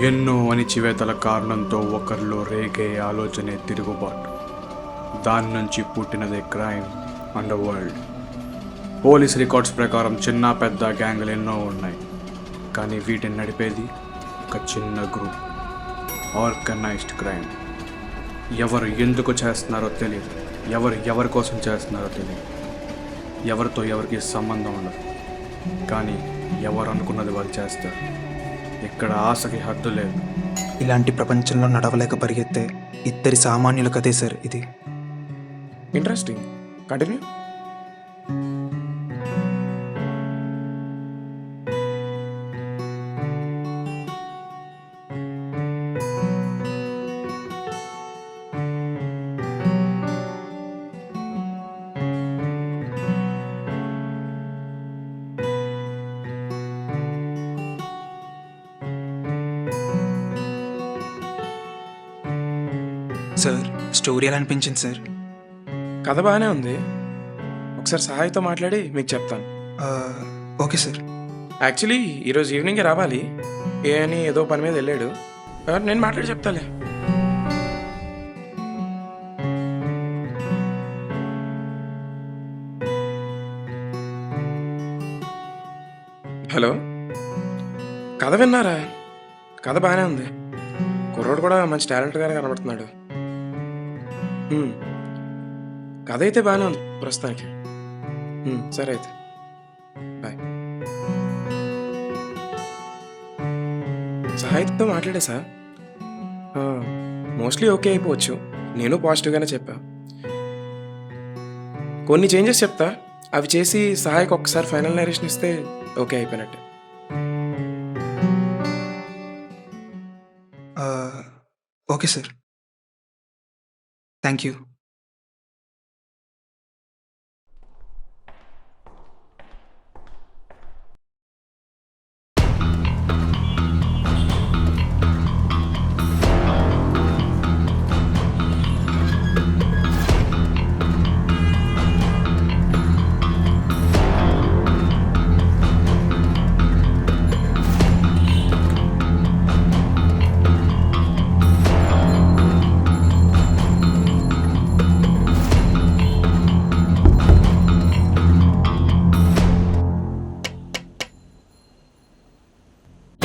ఎన్నో అణిచివేతల కారణంతో ఒకరిలో రేగే ఆలోచనే తిరుగుబాటు. దాని నుంచి పుట్టినదే crime underworld. Police records ప్రకారం చిన్న పెద్ద గ్యాంగులు ఎన్నో ఉన్నాయి, కానీ వీటిని నడిపేది ఒక చిన్న గ్రూప్, ఆర్గనైజ్డ్ క్రైమ్. ఎవరు ఎందుకు చేస్తున్నారో తెలియదు, ఎవరి కోసం చేస్తున్నారో తెలియదు, ఎవరితో ఎవరికి సంబంధం ఉండదు, కానీ ఎవరు అనుకున్నది వాళ్ళు చేస్తారు. ఇక్కడ ఆశకి హద్దు లేదు. ఇలాంటి ప్రపంచంలో నడవలేక పరిగెత్తే ఇద్దరి సామాన్యుల కథే సార్ ఇది. Interesting, continue. సార్ స్టోరీ ఎలా అనిపించింది సార్? కథ బాగానే ఉంది. ఒకసారి సహాయ్తో మాట్లాడి మీకు చెప్తాను. Okay sir. యాక్చువల్లీ ఈరోజు ఈవినింగే రావాలి అని ఏదో పని మీద వెళ్ళాడు. నేను మాట్లాడి చెప్తాలే. హలో, కథ విన్నారా? కథ బాగానే ఉంది. కుర్రోడు కూడా మంచి టాలెంట్గానే కనబడుతున్నాడు. కథ అయితే బాగానే ఉంది ప్రస్తుతానికి. సరే అయితే బాయ్. సహాయతో మాట్లాడే సార్, మోస్ట్లీ ఓకే అయిపోవచ్చు. నేను పాజిటివ్గానే చెప్పా. కొన్ని చేంజెస్ చెప్తా, అవి చేసి సహాయకు ఒక్కసారి ఫైనల్ నరేషన్ ఇస్తే ఓకే అయిపోయినట్టే. Okay sir, thank you.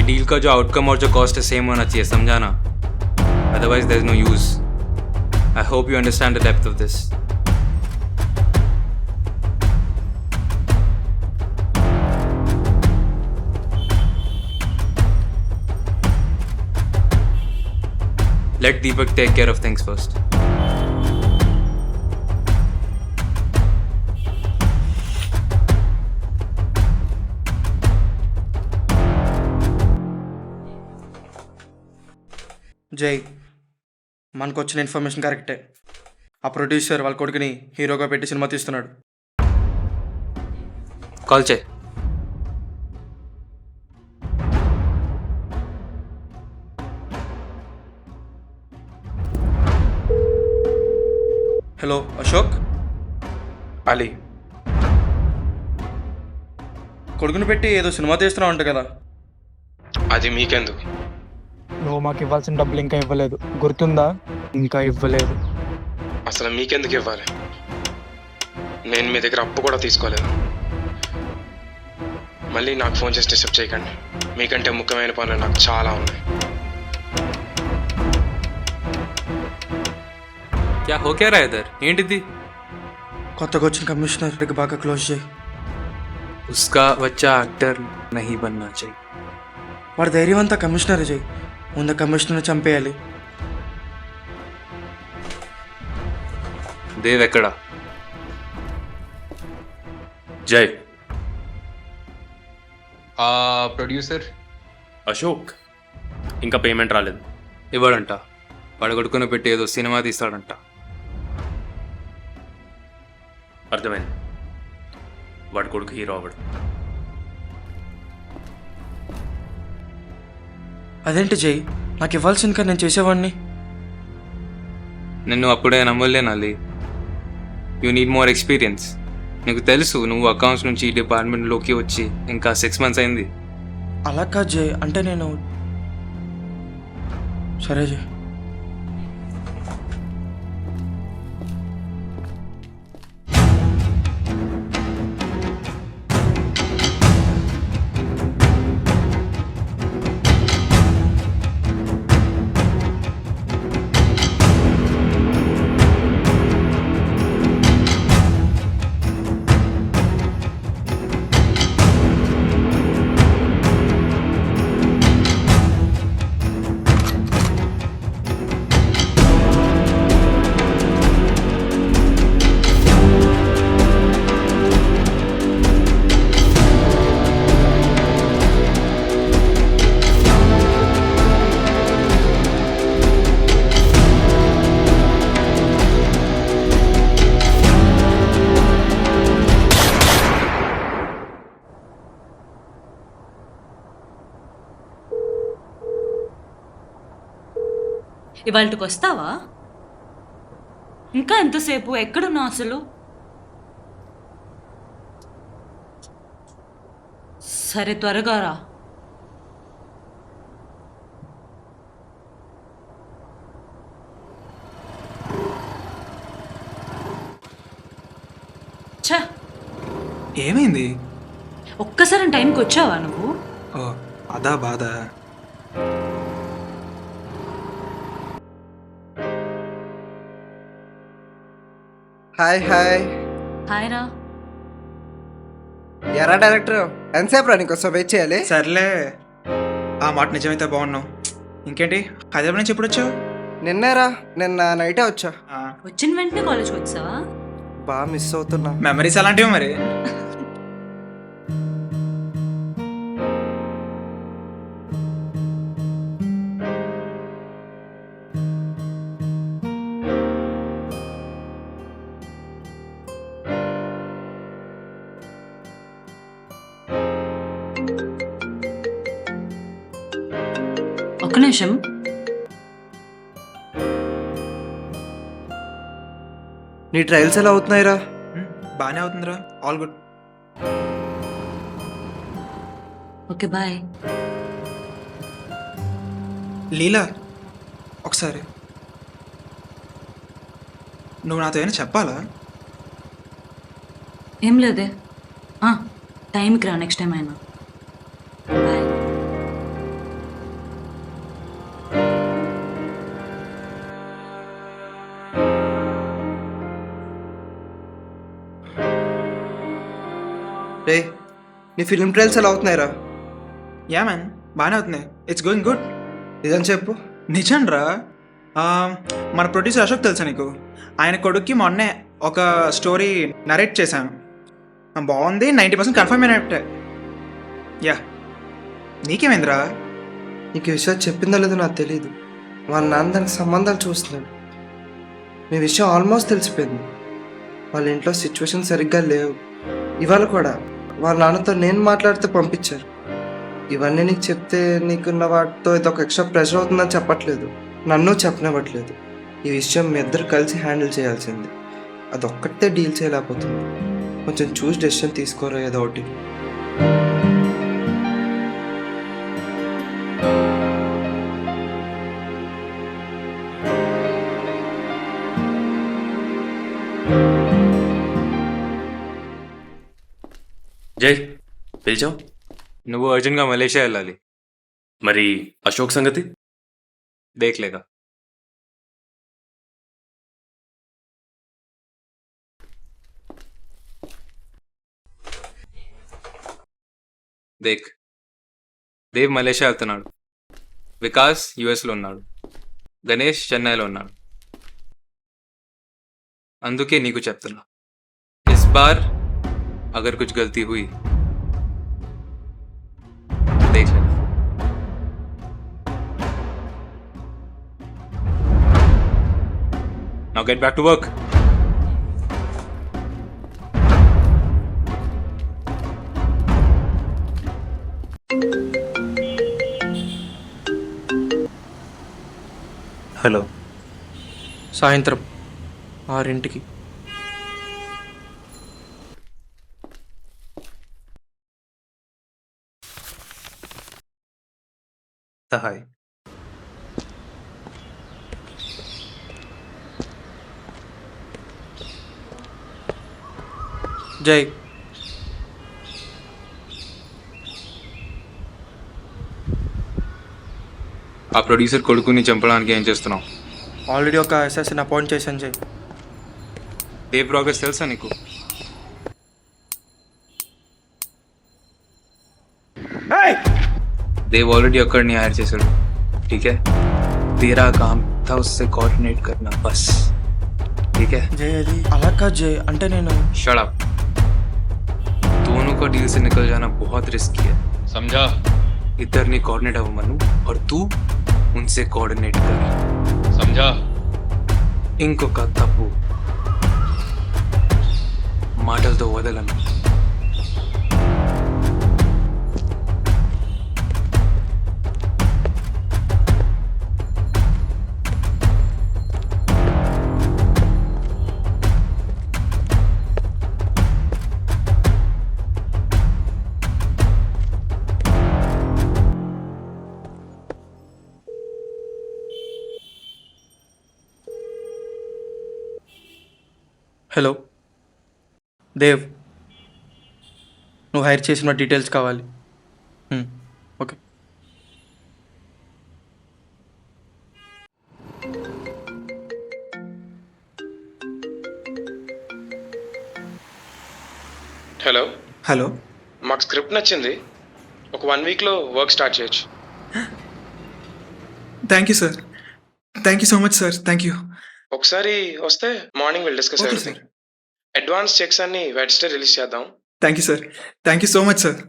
Deal का जो आउटकम और जो कॉस्ट है सेम होना चाहिए, समझा ना? Otherwise there is no use. I hope you understand the depth of this. Let Deepak take care of things first. జై, మనకు వచ్చిన ఇన్ఫర్మేషన్ కరెక్టే. ఆ ప్రొడ్యూసర్ వాళ్ళ కొడుకుని హీరోగా పెట్టి సినిమా తీస్తున్నాడు. कॉल चे. హలో అశోక్, అలీ, కొడుకుని పెట్టి ఏదో సినిమా తీస్తున్నావు అంట కదా? అది మీకెందుకు? నువ్వు మాకు ఇవ్వాల్సిన డబ్బులు ఇంకా ఇవ్వలేదు, గుర్తుందా? ఇంకా ఇవ్వలేదు. అసలు మీకెందుకు ఇవ్వాలి? నేను మీ దగ్గర అప్పు కూడా తీసుకోలేదు. మళ్ళీ నాకు ఫోన్ చేసి డిస్టర్బ్ చేయకండి. మీకంటే ముఖ్యమైన పనులు నాకు చాలా ఉన్నాయి. क्या हो क्या रहा है इधर? ఏంటిది? కొత్తగా వచ్చిన కమిషనర్కి బాగా క్లోజ్ చేయి. उसका बच्चा एक्टर नहीं बनना चाहिए. వాడి ధైర్యం అంతా కమిషనర్ చేయి. ముందు కమిషనర్ చంపేయాలి. देव ఎక్కడా? జై, ప్రొడ్యూసర్ అశోక్ ఇంకా పేమెంట్ రాలేదు. ఇవ్వడంట. వాడు కొడుకుని పెట్టి ఏదో సినిమా తీస్తాడంట. అర్థమైంది, వాడి కొడుకు హీరో అవ్వడు. అదేంటి జై, నాకు ఇవ్వాల్సింది కదా, నేను చేసేవాడిని. నిన్ను అప్పుడే నమ్మలేనాలి. You need more experience. నీకు తెలుసు నువ్వు అకౌంట్స్ నుంచి ఈ డిపార్ట్మెంట్లోకి వచ్చి ఇంకా 6 months అయింది. అలా కాదు జై, అంటే నేను సరే జీ. ఇవాళకి వస్తావా? ఇంకా ఎంతసేపు? ఎక్కడున్నావు అసలు? సరే త్వరగా రా. ఛ, ఏమైంది? ఒక్కసారి టైంకి వచ్చావా నువ్వు? ఓ అదా బాధ. Hi hi. హాయ్ రా. ఎరా డైరెక్టర్, ఎంతసేపు రా నీకోసం వెయిట్ చేయాలి? సర్లే, ఆ మాట నిజమైతే బాగున్నావు. ఇంకేంటి, హైదరాబాద్ నుంచి ఎప్పుడు వచ్చావు? నిన్నేరా, నిన్న నైటే వచ్చా. వచ్చిన వెంటనే కాలేజ్కి వచ్చావా? బాగా మిస్ అవుతున్నా. మెమరీస్ అలాంటివి మరి. ఒక్క నిమిషం. నీ ట్రయల్స్ ఎలా అవుతున్నాయిరా? బాగానే అవుతుందిరా, all good. Okay bye. Leela, ఒకసారి నువ్వు నాతో ఏమైనా చెప్పాలా? ఏం లేదే. టైంకి రా నెక్స్ట్ టైం అయినా. బాయ్. రే, నీ ఫిల్మ్ ట్రయల్స్ ఎలా అవుతున్నాయిరా? యా మ్యాన్, బాగానే అవుతున్నాయి. It's going good. నిజం చెప్పు. నిజం రా. మన ప్రొడ్యూసర్ అశోక్ తెలుసా నీకు? ఆయన కొడుక్కి మొన్నే ఒక స్టోరీ నరేట్ చేశాను. బాగుంది, 90% కన్ఫర్మ్ అయినట్టే. యా, నీకేమైందిరా? నీకు ఈ విషయం చెప్పిందో లేదో నాకు తెలియదు. వాళ్ళ నాన్న దానికి సంబంధాలు చూస్తున్నాడు. మీ విషయం ఆల్మోస్ట్ తెలిసిపోయింది. వాళ్ళ ఇంట్లో సిచ్యువేషన్ సరిగ్గా లేవు. ఇవాళ కూడా వాళ్ళ నాన్నతో నేను మాట్లాడితే పంపించారు. ఇవన్నీ నీకు చెప్తే నీకున్న వాటితో ఇది ఒక ఎక్స్ట్రా ప్రెషర్ అవుతుందని చెప్పట్లేదు, నన్ను చెప్పనివ్వట్లేదు. ఈ విషయం మీ ఇద్దరు కలిసి హ్యాండిల్ చేయాల్సింది. అదొక్కటే డీల్ చేయలేకపోతుంది. కొంచెం చూసి డెసిషన్ తీసుకోరా ఏదో ఒకటి. జై, పిలిచావు? నువ్వు అర్జెంట్గా మలేషియా వెళ్ళాలి. మరి అశోక్ సంగతి? దేఖ్లేగా. దేక్, దేవ్ మలేషియా వెళ్తున్నాడు, వికాస్ యుఎస్లో ఉన్నాడు, గణేష్ చెన్నైలో ఉన్నాడు. అందుకే నీకు చెప్తున్నా, ఇస్ బార్ अगर कुछ गलती हुई देख लेना. Now get back to work. Hello. సాయంత్రం 6 హాయ్. జై. ఆ ప్రొడ్యూసర్ కొడుకుని చంపడానికి ఏం చేస్తున్నావు? ఆల్రెడీ ఒక అసెస్ని అపాయింట్ చేశాను జై. ఏ ప్రోగ్రెస్ తెలుసా నీకు? देव ऑलरेडी अकड़नी हायर చేశాడు. ठीक है, तेरा काम था उससे कोऑर्डिनेट करना बस. ठीक है, జై అది అలా కాదు జై, అంటే నేను शट अप. दोनों का डील से निकल जाना बहुत रिस्की है, समझा? इधर नहीं कोऑर्डिनेट अव मनु और तू उनसे कोऑर्डिनेट कर, समझा? ఇంకొక తప్పు మాటలతో వదలను. హలో దేవ్, నువ్వు హైర్ చేసిన డీటెయిల్స్ కావాలి. ఓకే. Hello, hello. మాకు స్క్రిప్ట్ నచ్చింది. ఒక 1 వీక్లో వర్క్ స్టార్ట్ చేయొచ్చు. Thank you sir, thank you so much sir, thank you. ఒకసారి వస్తే morning will discuss okay everything. Sir, advance cheques అన్ని వెడ్నెస్డే రిలీజ్ చేద్దాం. Thank you sir, thank you so much sir.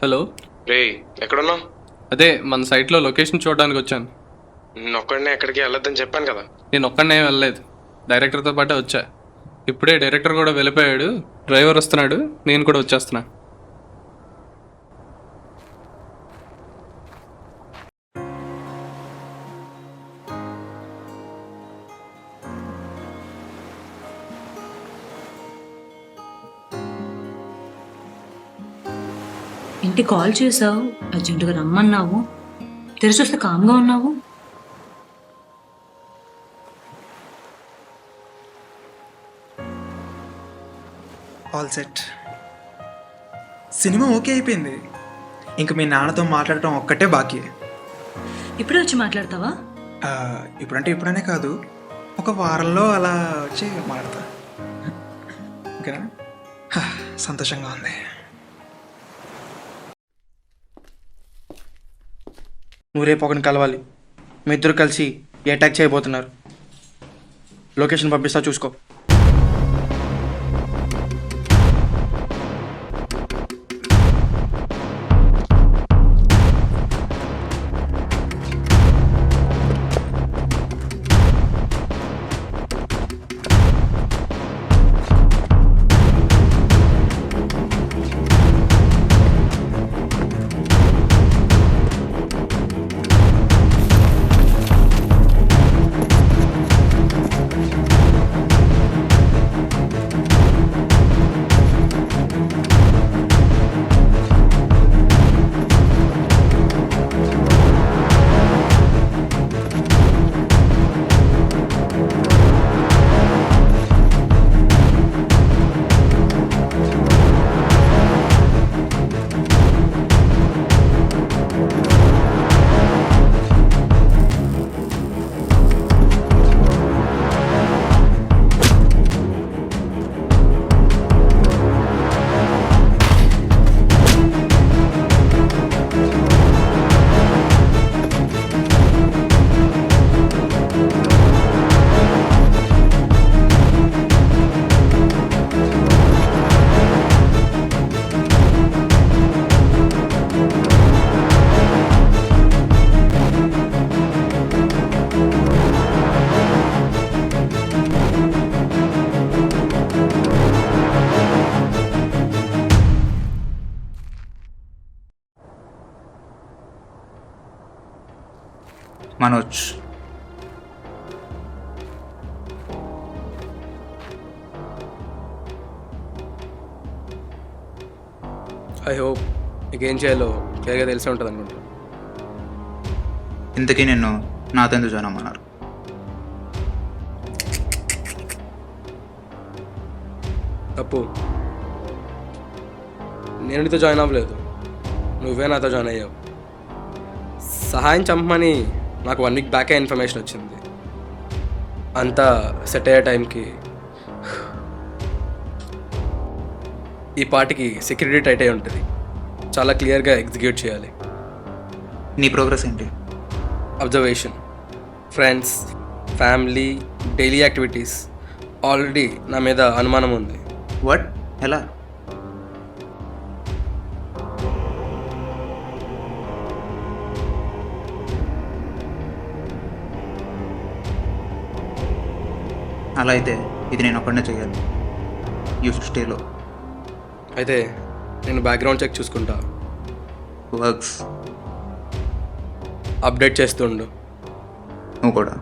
Hello, రే ఎక్కడున్నావు? అదే మన సైట్లో లొకేషన్ చూడడానికి వచ్చాను. ఒక్కడనే ఎక్కడికి వెళ్ళొద్దని చెప్పాను కదా. నేను ఒక్కడనే వెళ్ళలేదు, డైరెక్టర్తో పాటే వచ్చా. ఇప్పుడే డైరెక్టర్ కూడా వెళ్ళిపోయాడు, డ్రైవర్ వస్తున్నాడు, నేను కూడా వచ్చేస్తున్నా. ఇంటి కాల్ చేసావు, అర్జెంటుగా రమ్మన్నావు, తెరిచి వస్తే కామ్గా ఉన్నావు. All set. సినిమా ఓకే అయిపోయింది. ఇంక మీ నాన్నతో మాట్లాడటం ఒక్కటే బాకీ. ఇప్పుడే వచ్చి మాట్లాడతావా? ఇప్పుడంటే ఇప్పుడనే కాదు, ఒక వారంలో అలా వచ్చి మాట్లాడతా. ఓకేనా? సంతోషంగా ఉంది. నువ్వు రేపు ఒకరిని కలవాలి. మీ ఇద్దరు కలిసి అటాక్ చేయబోతున్నారు. లొకేషన్ పంపిస్తా, చూసుకో. మనోజ్, ఐ హోప్ మీకు ఏం చేయాలో క్లియర్గా తెలిసే ఉంటుంది అనుకుంటా. ఇంతకీ నిన్ను నాతో ఎందుకు జాయిన్ అమ్మన్నారు? తప్పు. నేను నీతో జాయిన్ అవ్వలేదు, నువ్వే నాతో జాయిన్ అయ్యావు. సహాయం చంపమని నాకు 1 వీక్ బ్యాకే ఇన్ఫర్మేషన్ వచ్చింది. అంతా సెట్ అయ్యే టైంకి ఈ పార్టీకి సెక్యూరిటీ టైట్ అయి ఉంటుంది. చాలా క్లియర్గా ఎగ్జిక్యూట్ చేయాలి. నీ ప్రోగ్రెస్ ఏంటి? Observation, friends, family, daily activities. Already నా మీద అనుమానం ఉంది. వాట్? ఎలా? అలా అయితే ఇది నేను ఒక్కడనే చేయాలి. యూ స్టేలో అయితే నేను బ్యాక్గ్రౌండ్ చెక్ చూసుకుంటా, వర్క్స్ అప్డేట్ చేస్తుండు. నువ్వు కూడా.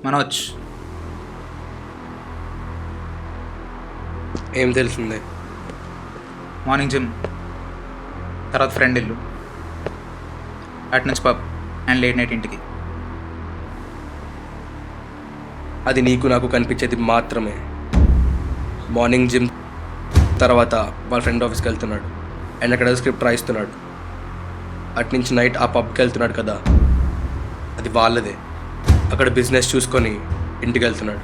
మనోజ్, ఏం తెలిసిందే? మార్నింగ్ జిమ్, తర్వాత ఫ్రెండ్ ఇల్లు, అటు నుంచి పబ్ అండ్ లేట్ నైట్ ఇంటికి. అది నీకు నాకు కనిపించేది మాత్రమే. మార్నింగ్ జిమ్ తర్వాత వాళ్ళ ఫ్రెండ్ ఆఫీస్కి వెళ్తున్నాడు అండ్ అక్కడ స్క్రిప్ట్ రాయిస్తున్నాడు. అట్నుంచి నైట్ ఆ పబ్కి వెళ్తున్నాడు కదా, అది వాళ్ళదే. అక్కడ బిజినెస్ చూసుకొని ఇంటికి వెళ్తున్నాడు.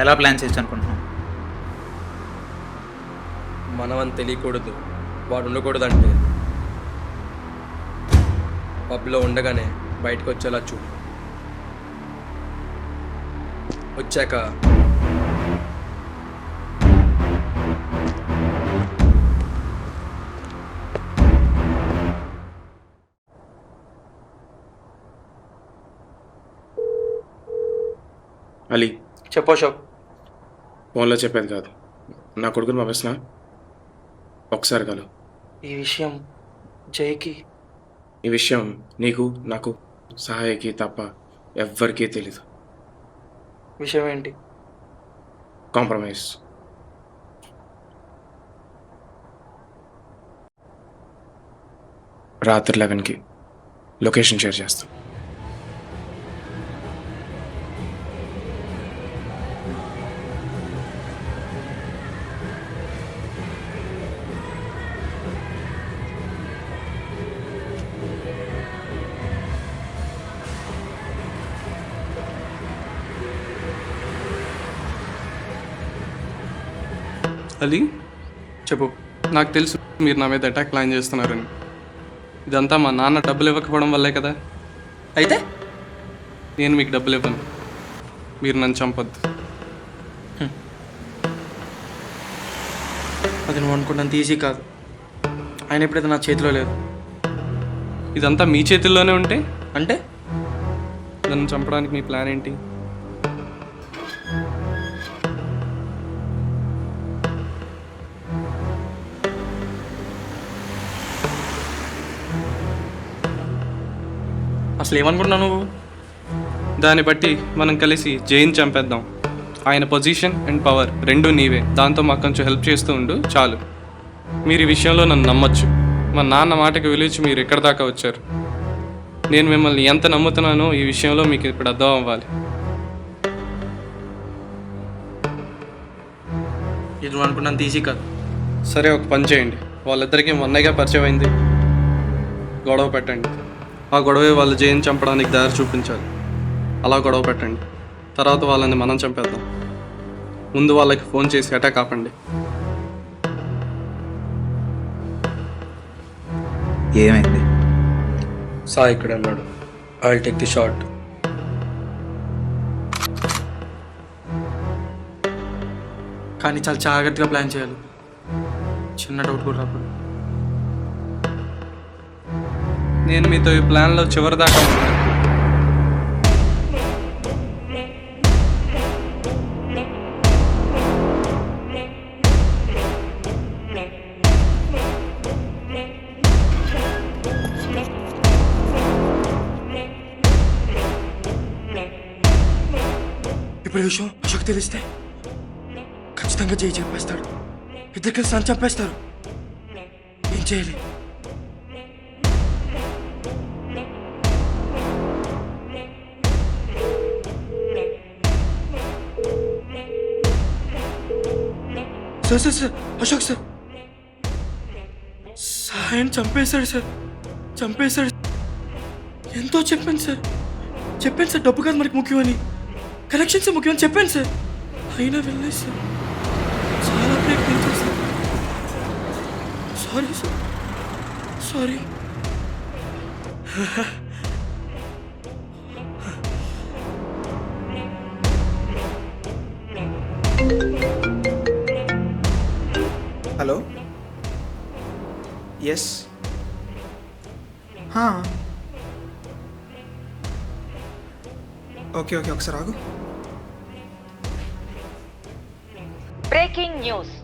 ఎలా ప్లాన్ చేయొచ్చు అనుకుంటున్నాం? మనం అని తెలియకూడదు, వాడు ఉండకూడదు. అంటే పబ్లో ఉండగానే బయటకు వచ్చేలా చూడు. వచ్చాక అలీ, చెప్పు అశోక్. ఫోన్లో చెప్పేది కాదు, నా కొడుకుని పంపిస్తున్నా, ఒకసారి కలు. ఈ విషయం జైకి ఈ విషయం నీకు, నాకు, సహాయకి తప్ప ఎవ్వరికీ తెలీదు. విషయం ఏంటి? కాంప్రమైజ్. రాత్రి 11కి లొకేషన్ షేర్ చేస్తాం. అలీ, చెప్పు. నాకు తెలుసు మీరు నా మీద అటాక్ ప్లాన్ చేస్తున్నారని. ఇదంతా మా నాన్న డబ్బులు ఇవ్వకపోవడం వల్లే కదా. అయితే నేను మీకు డబ్బులు ఇవ్వను, మీరు నన్ను చంపొద్దు. అది నువ్వు అనుకున్నంత ఈజీ కాదు. ఆయన ఎప్పుడైతే నా చేతిలో లేదు. ఇదంతా మీ చేతుల్లోనే ఉంటే అంటే నన్ను చంపడానికి మీ ప్లాన్ ఏంటి? అసలు ఏమనుకుంటున్నావు నువ్వు? దాన్ని బట్టి మనం కలిసి జైన్ చంపేద్దాం. ఆయన పొజిషన్ అండ్ పవర్ రెండూ నీవే. దాంతో మాకు కొంచెం హెల్ప్ చేస్తూ ఉండు చాలు. మీరు ఈ విషయంలో నన్ను నమ్మొచ్చు. మా నాన్న మాటకి విలువచ్చి మీరు ఎక్కడి దాకా వచ్చారు. నేను మిమ్మల్ని ఎంత నమ్ముతున్నానో ఈ విషయంలో మీకు ఇప్పుడు అర్థం అవ్వాలి. ఇది నువ్వు అనుకున్నంత ఈజీ కాదు. సరే, ఒక పని చేయండి. వాళ్ళిద్దరికీ మొన్నగా పరిచయం అయింది, గొడవ పెట్టండి. ఆ గొడవే వాళ్ళు జైన్ చంపడానికి దారి చూపించాలి. అలా గొడవ పెట్టండి. తర్వాత వాళ్ళని మనం చంపేద్దాం. ముందు వాళ్ళకి ఫోన్ చేసి అటాక్ ఆపండి. ఏమైంది? సాయి ఇక్కడ అన్నాడు. I will take the shot. కానీ చాలా జాగ్రత్తగా ప్లాన్ చేయాలి. చిన్న డౌట్ కూడా రాకూడదు. నేను మీతో ఈ ప్లాన్లో చివరి దాకా ఉన్నాను. ఇప్పుడు ఈ విషయం అశోక్ తెలిస్తే ఖచ్చితంగా జై చెప్పేస్తాడు. ఇద్దరు కలిసి నన్ను చంపేస్తారు. ఏం చేయాలి? Sir sir sir Ashok sir, సాయం చంపేశాడు సార్, చంపేశాడు. ఎంతో చెప్పాను సార్, డబ్బు కాదు మనకి ముఖ్యమని, కనెక్షన్స్ ముఖ్యమని చెప్పాను సార్. అయినా వెళ్ళలేదు సార్. చాలా ప్రయత్నించాను sir. Sorry sir, sorry. Hello, yes, okay okay, ఒకసారి ఆగు. Breaking news.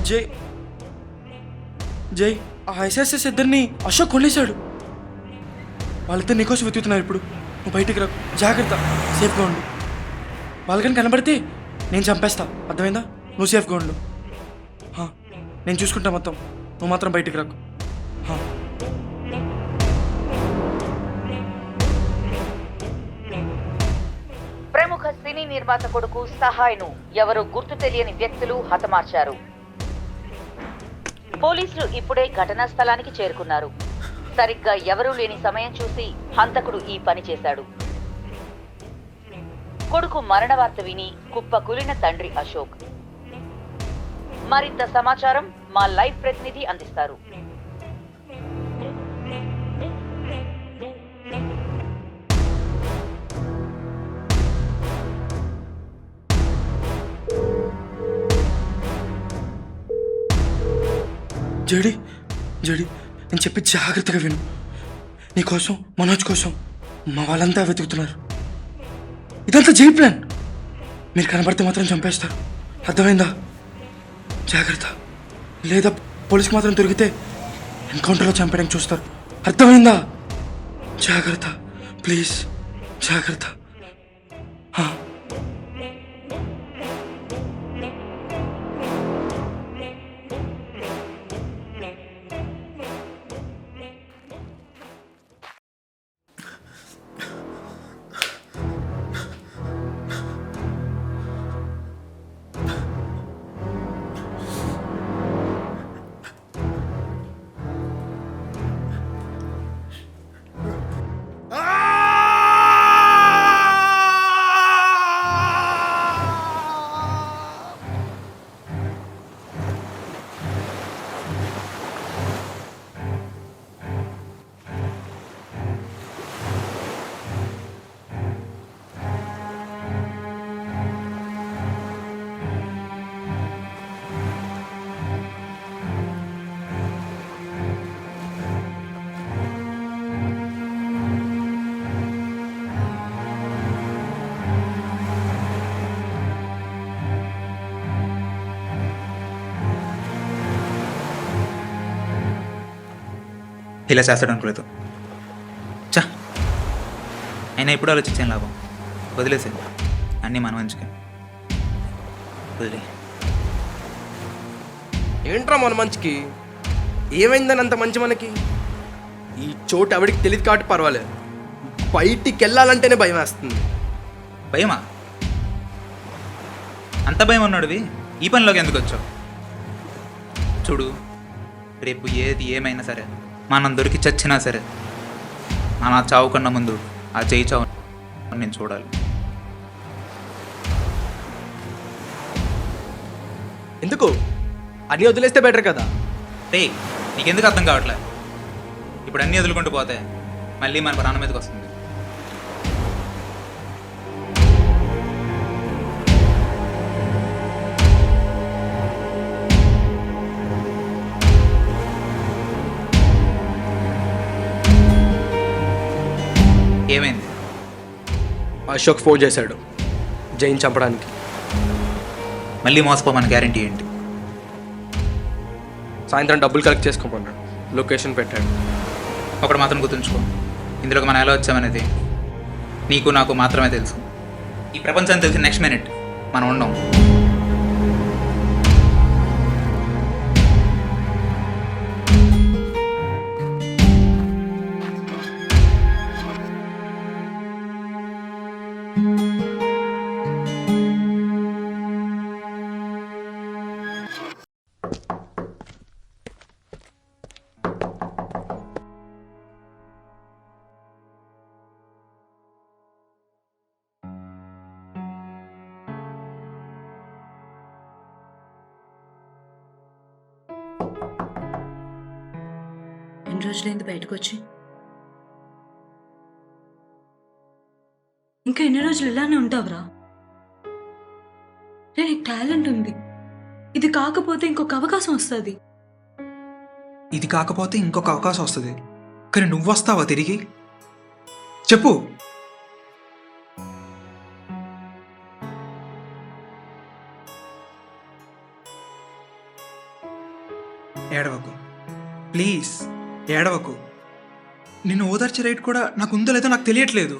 జై జై ఆ ఎస్ఎస్ఎస్ ఇద్దరిని అశోక్ కొనేశాడు. వాళ్ళిద్దరు నీకోసం వెతుకుతున్నారు. ఇప్పుడు నువ్వు బయటికి రా, జాగ్రత్త, సేఫ్గా ఉండు. వాళ్ళకని కనబడితే నేను చంపేస్తా, అర్థమైందా? నువ్వు సేఫ్గా ఉండు. నేను చూసుకుంటా మొత్తం, నువ్వు మాత్రం బయటికి రాకు. ప్రముఖ సినీ నిర్మాత కొడుకు సహాయ్ను ఎవరో గుర్తు తెలియని వ్యక్తులు హతమార్చారు. పోలీసులు ఇప్పుడే ఘటనా స్థలానికి చేరుకున్నారు. సరిగ్గా ఎవరూ లేని సమయం చూసి హంతకుడు ఈ పని చేశాడు. కొడుకు మరణ వార్త విని కుప్పకూలిన తండ్రి అశోక్. మరింత సమాచారం మా లైవ్ ప్రతినిధి అందిస్తారు. జడి జడి నేను చెప్పి జాగ్రత్తగా విను. నీకోసం మనోజ్ కోసం మా వాళ్ళంతా వెతుకుతున్నారు. ఇదంతా జై ప్లాన్. మీరు కనబడితే మాత్రం చంపేస్తారు, అర్థమైందా? జాగ్రత్త, లేదా పోలీస్కి మాత్రం దొరికితే ఎన్కౌంటర్లో చంపడానికి చూస్తారు, అర్థమైందా? జాగ్రత్త ప్లీజ్, జాగ్రత్త. ఇలా చేస్తాడు అనుకోలేదు. చా, అయినా ఎప్పుడు ఆలోచించాను లాభం. వదిలేసాను అన్నీ మన మంచిగా. వదిలే. ఏంట్రా మన మంచికి ఏమైందని అంత మంచి మనకి? ఈ చోటు ఆవిడికి తెలియదు కాబట్టి పర్వాలేదు, బయటికి వెళ్ళాలంటేనే భయం వేస్తుంది. భయమా? అంత భయం ఉన్నాడువి ఈ పనిలోకి ఎందుకు వచ్చావు? చూడు, రేపు ఏది ఏమైనా సరే మనం దొరికి చచ్చినా సరే మన చావు కన్నా ముందు ఆ చేయి చావు నేను చూడాలి. ఎందుకు? అన్నీ వదిలేస్తే బెటర్ కదా. రే, నీకెందుకు అర్థం కావట్లే? ఇప్పుడు అన్నీ వదులుకుంటూ పోతే మళ్ళీ మన ప్రాణం మీదకి వస్తుంది. ఏమైంది? అశోక్ ఫోన్ చేశాడు జైన్ చంపడానికి. మళ్ళీ మోసపోమని గ్యారంటీ ఏంటి? సాయంత్రం డబ్బులు కలెక్ట్ చేసుకోమన్నాడు, లొకేషన్ పెట్టాడు. ఒకటి మాత్రం గుర్తుంచుకో, ఇందులోకి మనం ఎలా వచ్చామనేది నీకు నాకు మాత్రమే తెలుసు. ఈ ప్రపంచానికి తెలిసిన నెక్స్ట్ మినిట్ మనం ఉండం. ఎన్ని రోజులైంది బయటకు వచ్చి? ఇంకా ఎన్ని రోజులు ఇలానే ఉంటావురా? నీకు టాలెంట్ ఉంది, ఇది కాకపోతే ఇంకొక అవకాశం వస్తుంది. ఇది కాకపోతే ఇంకొక అవకాశం వస్తుంది, కానీ నువ్వు వస్తావా తిరిగి? చెప్పు. ఏడవకు ప్లీజ్, ఏడవకు. నిన్ను ఓదార్చే రైట్ కూడా నాకు ఉందో లేదో నాకు తెలియట్లేదు.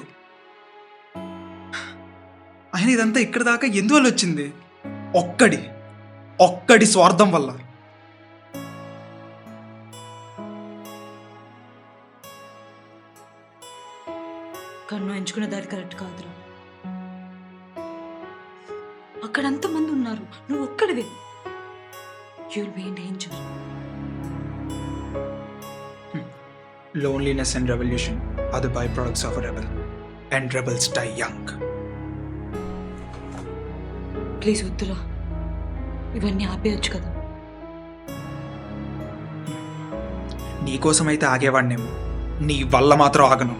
ఆయన ఇదంతా ఇక్కడ దాకా ఎందువల్ల వచ్చింది? ఒక్కడి స్వార్థం వల్ల. కన్ను ఎంచుకున్న దారి కరెక్ట్ కాదురా. అక్కడ అంతమంది ఉన్నారు, నువ్వు ఒక్కడివే. You'll be in danger. Loneliness and revolution are the byproducts of a rebel, and rebels die young. Please వద్దురా, ఇవన్నీ ఆపేయచ్చు కదా. నీకోసమైతే ఆగేవాడినేమో, నీ వల్ల మాత్రం ఆగను.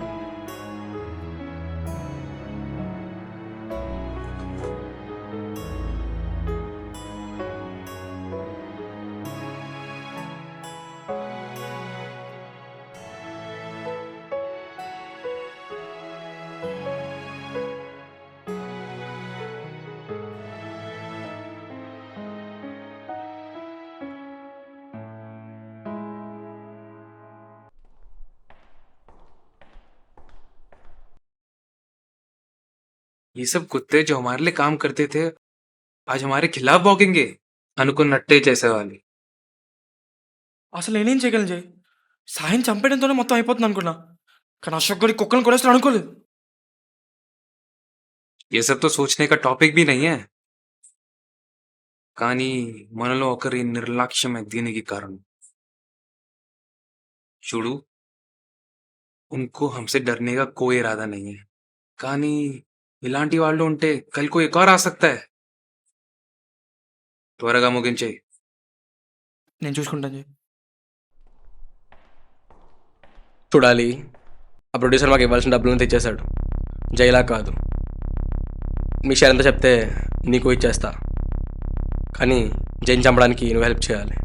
ये सब कुत्ते जो हमारे लिए काम करते थे आज हमारे खिलाफ भौंकेंगे అనుకున్నట్టే చేసేవాళ్ళు. అసలు నేనేం చేయగలను జై? సాయం చంపేయడంతోనే మొత్తం అయిపోతుంది అనుకున్నా, కానీ అశోక్ గడి కుక్కలను కొడేస్తాడు అనుకోలేదు. ये सब तो सोचने का टॉपिक भी नहीं है. కానీ మనలో ఒకరి నిర్లక్ష్యమే దీనికి కారణం. చూడు, उनको हमसे डरने का कोई इरादा नहीं है, కానీ ఇలాంటి వాళ్ళు ఉంటే కల్ కో ఎక్ ఔర్ ఆ సక్తా హై. త్వరగా ముగించే. నేను చూసుకుంటాను జై. చూడాలి, ఆ ప్రొడ్యూసర్ మాకు ఇవ్వాల్సిన డబ్బులను తెచ్చేశాడు. జైలా కాదు, మీ షేర్ ఎంత చెప్తే నీకు ఇచ్చేస్తా, కానీ జైన్ చంపడానికి నువ్వు హెల్ప్ చేయాలి.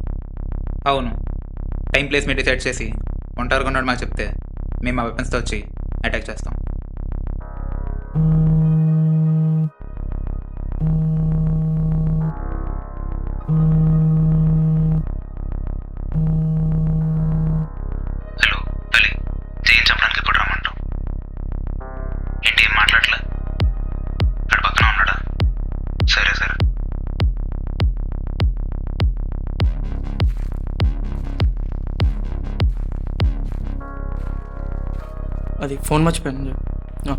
అవును, టైం ప్లేస్ మీరు డిసైడ్ చేసి ఒంటరిగా ఉన్నాడు మాకు చెప్తే మేము ఆ వెపన్స్తో వచ్చి అటాక్ చేస్తాం. హలో తల్లి, జైన్ చంపడానికి ఎప్పుడు రమ్మంటావు? ఏంటి ఏం మాట్లాడలే? అక్కడ పక్కన ఉన్నాడా? సరే సరే. అది ఫోన్ మర్చిపోయాను జై. ఆ.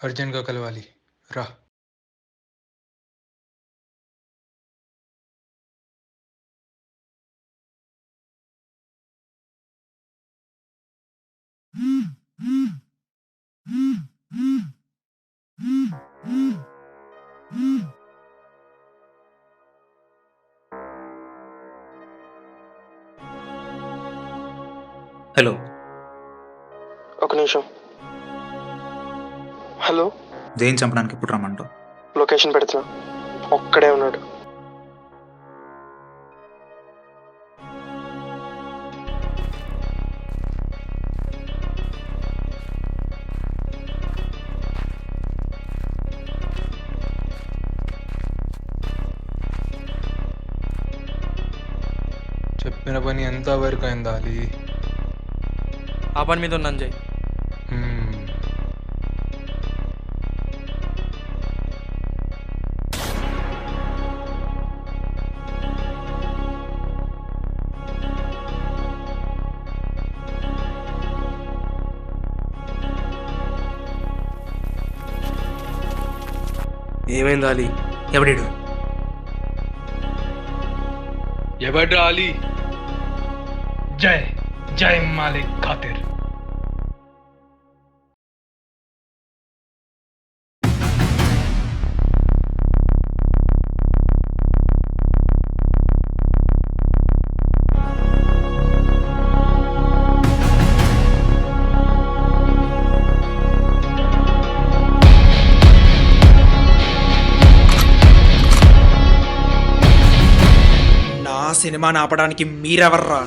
अर्जेंट का कलवाली रा. హలో, ఒక నిమిషం. హలో, జైన్ చంపడానికి ఎప్పుడు రమ్మంటావు? లొకేషన్ పెడుతున్నా, ఒక్కడే ఉన్నాడు. చెప్పిన పని ఎంత వరకు అయిందా అలీ? ఆ పని మీద ఉన్నాను జై. ఏమైంది అలీ? ఎవడీడు? ఎవడ్రా అలీ? జై జై మాలిక్ ఖాతిర్. నా సినిమాని ఆపడానికి మీరెవర్రా?